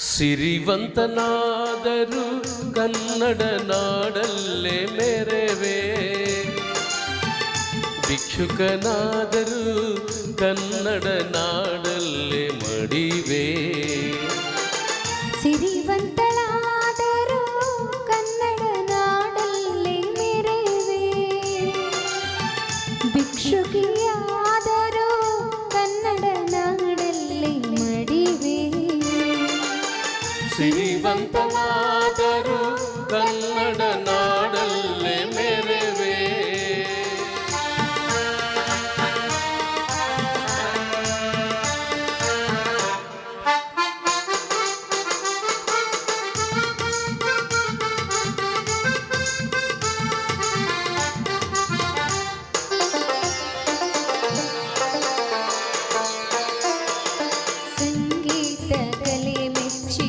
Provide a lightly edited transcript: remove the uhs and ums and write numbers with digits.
ಸಿರಿವಂತನಾದರೂ ಕನ್ನಡ ನಾಡಲ್ಲೇ ಮೆರೆವೆ, ಭಿಕ್ಷುಕನಾದರೂ ಕನ್ನಡ ನಾಡಲ್ಲೇ ಮಡಿವೆ. ಸಿರಿವಂತಳಾದರೂ ಕನ್ನಡ ನಾಡಲ್ಲೇ ಮೆರೆವೆ, ಭಿಕ್ಷುಕಿಯಾದರೂ ಕನ್ನಡ ನಾಡಲ್ಲೇ ಮಡಿವೆ. ಸಿರಿವಂತನಾದರೂ ಕನ್ನಡ ನಾಡಲ್ಲೇ ಮೆರೆವೆ. ಸಂಗೀತ ಕಲೆ ಮೆಚ್ಚಿ